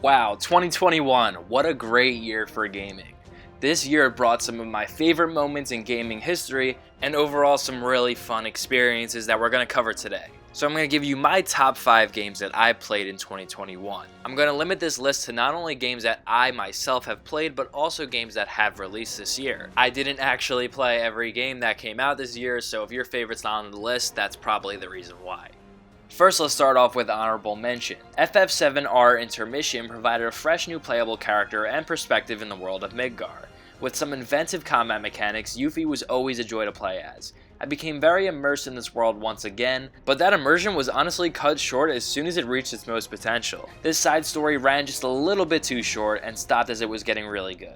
Wow, 2021, what a great year for gaming. This year brought some of my favorite moments in gaming history and overall some really fun experiences that we're going to cover today. So I'm going to give you my top 5 games that I played in 2021. I'm going to limit this list to not only games that I myself have played, but also games that have released this year. I didn't actually play every game that came out this year, so if your favorite's not on the list, that's probably the reason why. First, let's start off with honorable mention. FF7R Intermission provided a fresh new playable character and perspective in the world of Midgar. With some inventive combat mechanics, Yuffie was always a joy to play as. I became very immersed in this world once again, but that immersion was honestly cut short as soon as it reached its most potential. This side story ran just a little bit too short and stopped as it was getting really good.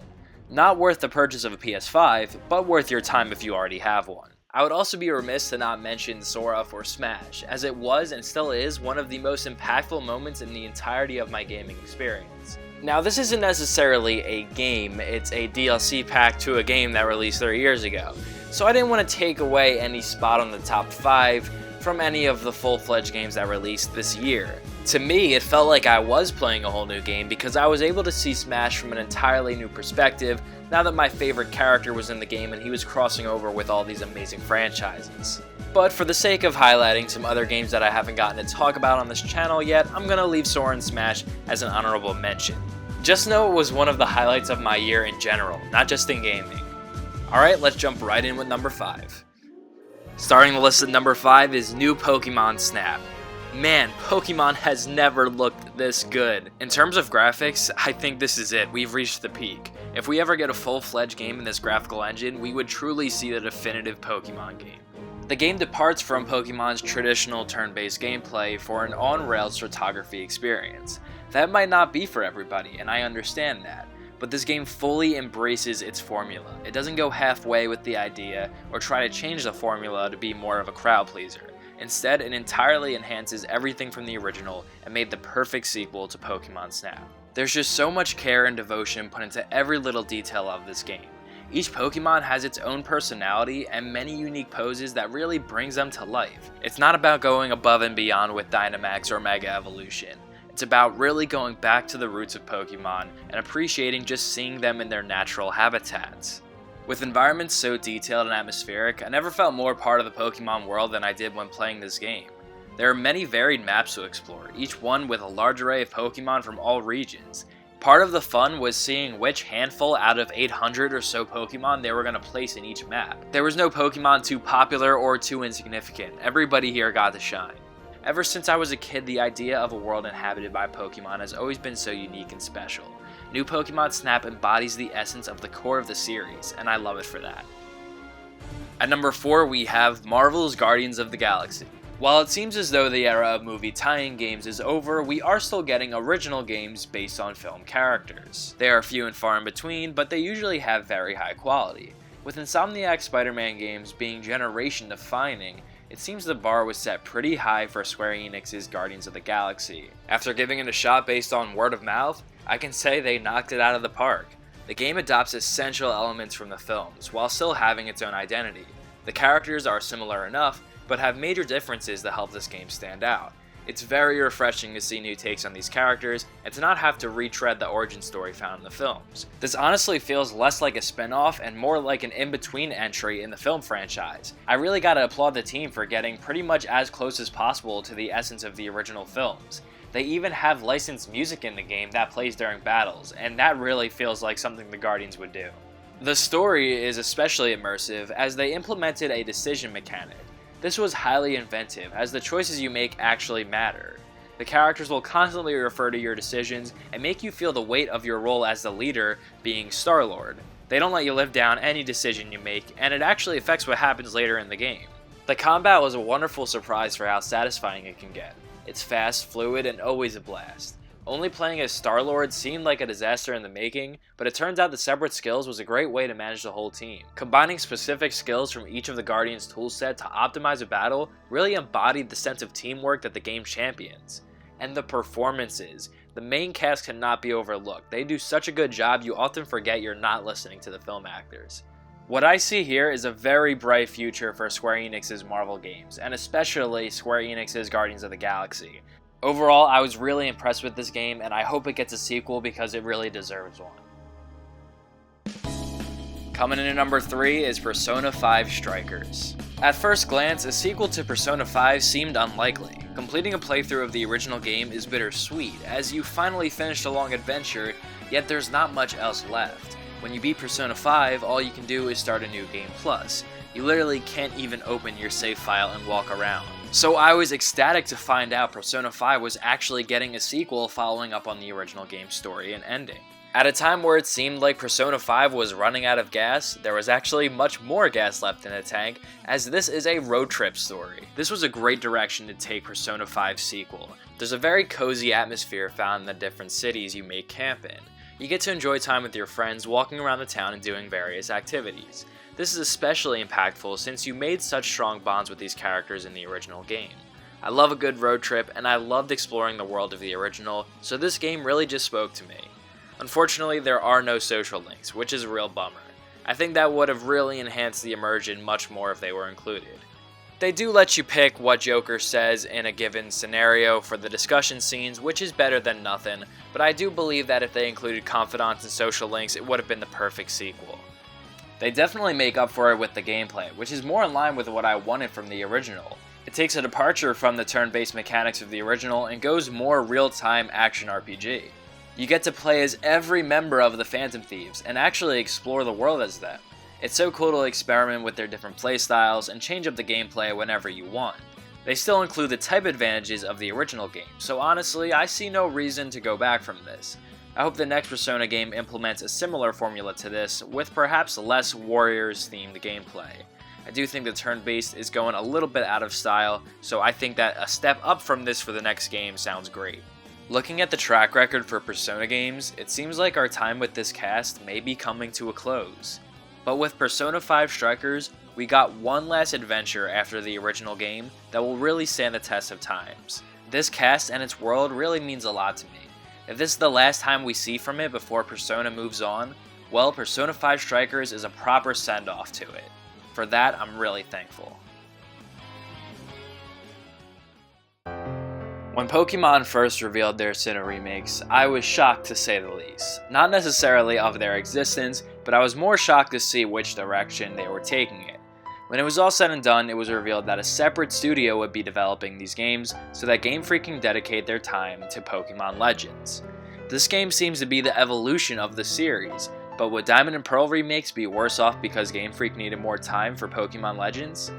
Not worth the purchase of a PS5, but worth your time if you already have one. I would also be remiss to not mention Sora for Smash, as it was and still is one of the most impactful moments in the entirety of my gaming experience. Now, this isn't necessarily a game, it's a DLC pack to a game that released 3 years ago, so I didn't want to take away any spot on the top 5 from any of the full-fledged games that released this year. To me, it felt like I was playing a whole new game because I was able to see Smash from an entirely new perspective now that my favorite character was in the game and he was crossing over with all these amazing franchises. But for the sake of highlighting some other games that I haven't gotten to talk about on this channel yet, I'm gonna leave Sora and Smash as an honorable mention. Just know it was one of the highlights of my year in general, not just in gaming. Alright, let's jump right in with number 5. Starting the list at number 5 is New Pokemon Snap. Man, Pokemon has never looked this good. In terms of graphics, I think this is it. We've reached the peak. If we ever get a full-fledged game in this graphical engine, we would truly see the definitive Pokemon game. The game departs from Pokemon's traditional turn-based gameplay for an on-rails photography experience. That might not be for everybody, and I understand that, but this game fully embraces its formula. It doesn't go halfway with the idea or try to change the formula to be more of a crowd pleaser. Instead, it entirely enhances everything from the original and made the perfect sequel to Pokemon Snap. There's just so much care and devotion put into every little detail of this game. Each Pokemon has its own personality and many unique poses that really brings them to life. It's not about going above and beyond with Dynamax or Mega Evolution. It's about really going back to the roots of Pokemon and appreciating just seeing them in their natural habitats. With environments so detailed and atmospheric, I never felt more part of the Pokemon world than I did when playing this game. There are many varied maps to explore, each one with a large array of Pokemon from all regions. Part of the fun was seeing which handful out of 800 or so Pokemon they were going to place in each map. There was no Pokemon too popular or too insignificant. Everybody here got to shine. Ever since I was a kid, the idea of a world inhabited by Pokemon has always been so unique and special. New Pokemon Snap embodies the essence of the core of the series, and I love it for that. At number 4, we have Marvel's Guardians of the Galaxy. While it seems as though the era of movie tie-in games is over, we are still getting original games based on film characters. They are few and far in between, but they usually have very high quality. With Insomniac's Spider-Man games being generation-defining, it seems the bar was set pretty high for Square Enix's Guardians of the Galaxy. After giving it a shot based on word of mouth, I can say they knocked it out of the park. The game adopts essential elements from the films, while still having its own identity. The characters are similar enough, but have major differences that help this game stand out. It's very refreshing to see new takes on these characters, and to not have to retread the origin story found in the films. This honestly feels less like a spin-off and more like an in-between entry in the film franchise. I really gotta applaud the team for getting pretty much as close as possible to the essence of the original films. They even have licensed music in the game that plays during battles, and that really feels like something the Guardians would do. The story is especially immersive as they implemented a decision mechanic. This was highly inventive, as the choices you make actually matter. The characters will constantly refer to your decisions and make you feel the weight of your role as the leader, being Star-Lord. They don't let you live down any decision you make, and it actually affects what happens later in the game. The combat was a wonderful surprise for how satisfying it can get. It's fast, fluid, and always a blast. Only playing as Star-Lord seemed like a disaster in the making, but it turns out the separate skills was a great way to manage the whole team. Combining specific skills from each of the Guardians' toolset to optimize a battle really embodied the sense of teamwork that the game champions. And the performances. The main cast cannot be overlooked. They do such a good job you often forget you're not listening to the film actors. What I see here is a very bright future for Square Enix's Marvel games, and especially Square Enix's Guardians of the Galaxy. Overall, I was really impressed with this game, and I hope it gets a sequel because it really deserves one. Coming in at number 3 is Persona 5 Strikers. At first glance, a sequel to Persona 5 seemed unlikely. Completing a playthrough of the original game is bittersweet, as you finally finished a long adventure, yet there's not much else left. When you beat Persona 5, all you can do is start a new game plus. You literally can't even open your save file and walk around. So I was ecstatic to find out Persona 5 was actually getting a sequel following up on the original game's story and ending. At a time where it seemed like Persona 5 was running out of gas, there was actually much more gas left in the tank, as this is a road trip story. This was a great direction to take Persona 5's sequel. There's a very cozy atmosphere found in the different cities you may camp in. You get to enjoy time with your friends walking around the town and doing various activities. This is especially impactful since you made such strong bonds with these characters in the original game. I love a good road trip, and I loved exploring the world of the original, so this game really just spoke to me. Unfortunately, there are no social links, which is a real bummer. I think that would have really enhanced the immersion much more if they were included. They do let you pick what Joker says in a given scenario for the discussion scenes, which is better than nothing, but I do believe that if they included confidants and social links, it would have been the perfect sequel. They definitely make up for it with the gameplay, which is more in line with what I wanted from the original. It takes a departure from the turn-based mechanics of the original and goes more real-time action RPG. You get to play as every member of the Phantom Thieves and actually explore the world as them. It's so cool to experiment with their different playstyles and change up the gameplay whenever you want. They still include the type advantages of the original game, so honestly, I see no reason to go back from this. I hope the next Persona game implements a similar formula to this, with perhaps less Warriors-themed gameplay. I do think the turn-based is going a little bit out of style, so I think that a step up from this for the next game sounds great. Looking at the track record for Persona games, it seems like our time with this cast may be coming to a close. But with Persona 5 Strikers, we got one last adventure after the original game that will really stand the test of times. This cast and its world really means a lot to me. If this is the last time we see from it before Persona moves on, well, Persona 5 Strikers is a proper send-off to it. For that, I'm really thankful. When Pokemon first revealed their Sinnoh remakes, I was shocked to say the least. Not necessarily of their existence, but I was more shocked to see which direction they were taking it. When it was all said and done, it was revealed that a separate studio would be developing these games so that Game Freak can dedicate their time to Pokemon Legends. This game seems to be the evolution of the series, but would Diamond and Pearl remakes be worse off because Game Freak needed more time for Pokemon Legends?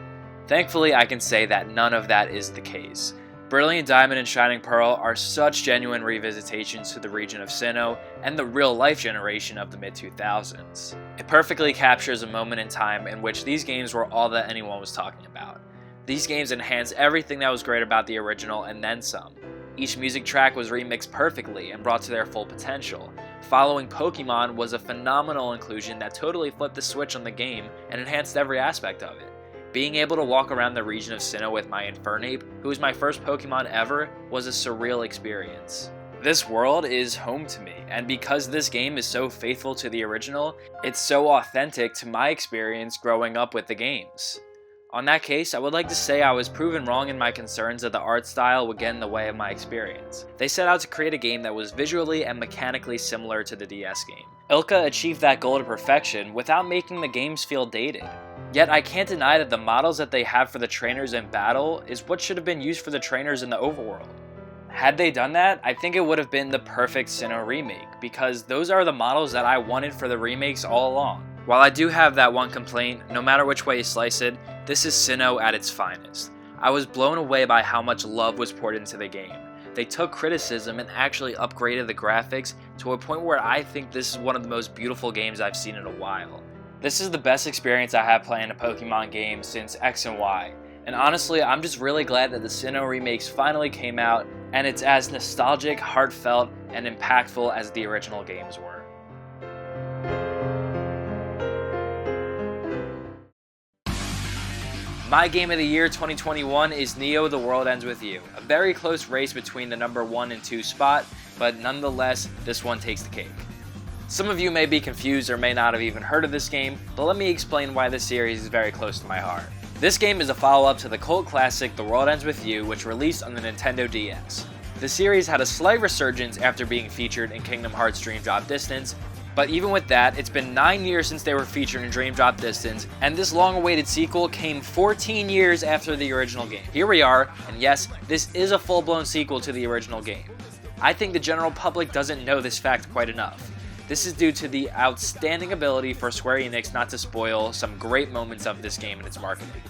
Thankfully, I can say that none of that is the case. Brilliant Diamond and Shining Pearl are such genuine revisitations to the region of Sinnoh and the real-life generation of the mid-2000s. It perfectly captures a moment in time in which these games were all that anyone was talking about. These games enhance everything that was great about the original and then some. Each music track was remixed perfectly and brought to their full potential. Following Pokemon was a phenomenal inclusion that totally flipped the switch on the game and enhanced every aspect of it. Being able to walk around the region of Sinnoh with my Infernape, who was my first Pokemon ever, was a surreal experience. This world is home to me, and because this game is so faithful to the original, it's so authentic to my experience growing up with the games. On that case, I would like to say I was proven wrong in my concerns that the art style would get in the way of my experience. They set out to create a game that was visually and mechanically similar to the DS game. ILCA achieved that goal to perfection without making the games feel dated. Yet I can't deny that the models that they have for the trainers in battle is what should have been used for the trainers in the overworld. Had they done that, I think it would have been the perfect Sinnoh remake, because those are the models that I wanted for the remakes all along. While I do have that one complaint, no matter which way you slice it, this is Sinnoh at its finest. I was blown away by how much love was poured into the game. They took criticism and actually upgraded the graphics to a point where I think this is one of the most beautiful games I've seen in a while. This is the best experience I have playing a Pokemon game since X and Y, and honestly, I'm just really glad that the Sinnoh remakes finally came out, and it's as nostalgic, heartfelt, and impactful as the original games were. My Game of the Year 2021 is Neo: The World Ends With You, a very close race between the number 1 and 2 spot, but nonetheless, this one takes the cake. Some of you may be confused or may not have even heard of this game, but let me explain why this series is very close to my heart. This game is a follow-up to the cult classic The World Ends With You, which released on the Nintendo DS. The series had a slight resurgence after being featured in Kingdom Hearts Dream Drop Distance, but even with that, it's been 9 years since they were featured in Dream Drop Distance, and this long-awaited sequel came 14 years after the original game. Here we are, and yes, this is a full-blown sequel to the original game. I think the general public doesn't know this fact quite enough. This is due to the outstanding ability for Square Enix not to spoil some great moments of this game in its marketing.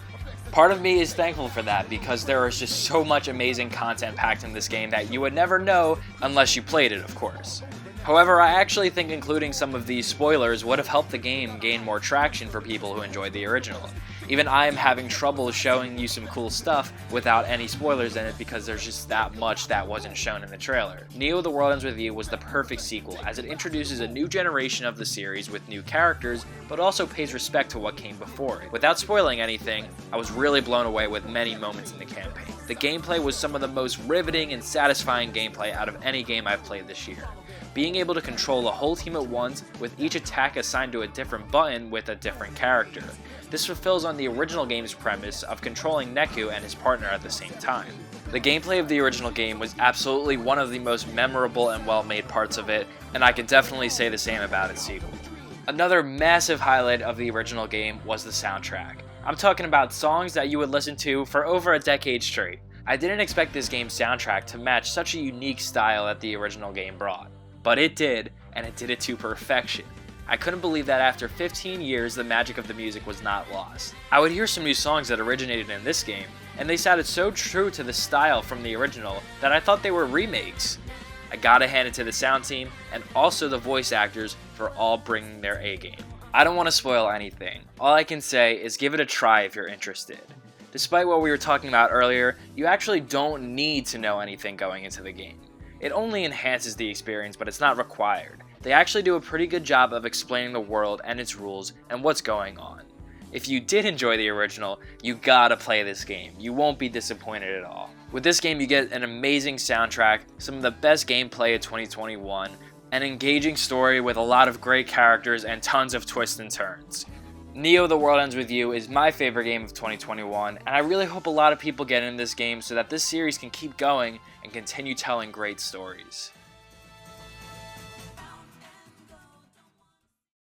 Part of me is thankful for that because there is just so much amazing content packed in this game that you would never know unless you played it, of course. However, I actually think including some of these spoilers would have helped the game gain more traction for people who enjoyed the original. Even I am having trouble showing you some cool stuff without any spoilers in it because there's just that much that wasn't shown in the trailer. Neo: The World Ends With You was the perfect sequel as it introduces a new generation of the series with new characters, but also pays respect to what came before it. Without spoiling anything, I was really blown away with many moments in the campaign. The gameplay was some of the most riveting and satisfying gameplay out of any game I've played this year. Being able to control a whole team at once with each attack assigned to a different button with a different character. This fulfills on the original game's premise of controlling Neku and his partner at the same time. The gameplay of the original game was absolutely one of the most memorable and well-made parts of it, and I can definitely say the same about its sequel. Another massive highlight of the original game was the soundtrack. I'm talking about songs that you would listen to for over a decade straight. I didn't expect this game's soundtrack to match such a unique style that the original game brought. But it did, and it did it to perfection. I couldn't believe that after 15 years the magic of the music was not lost. I would hear some new songs that originated in this game, and they sounded so true to the style from the original that I thought they were remakes. I gotta hand it to the sound team, and also the voice actors for all bringing their A game. I don't want to spoil anything. All I can say is give it a try if you're interested. Despite what we were talking about earlier, you actually don't need to know anything going into the game. It only enhances the experience, but it's not required. They actually do a pretty good job of explaining the world and its rules and what's going on. If you did enjoy the original, you gotta play this game. You won't be disappointed at all. With this game, you get an amazing soundtrack, some of the best gameplay of 2021, an engaging story with a lot of great characters and tons of twists and turns. Neo: The World Ends With You is my favorite game of 2021, and I really hope a lot of people get into this game so that this series can keep going and continue telling great stories.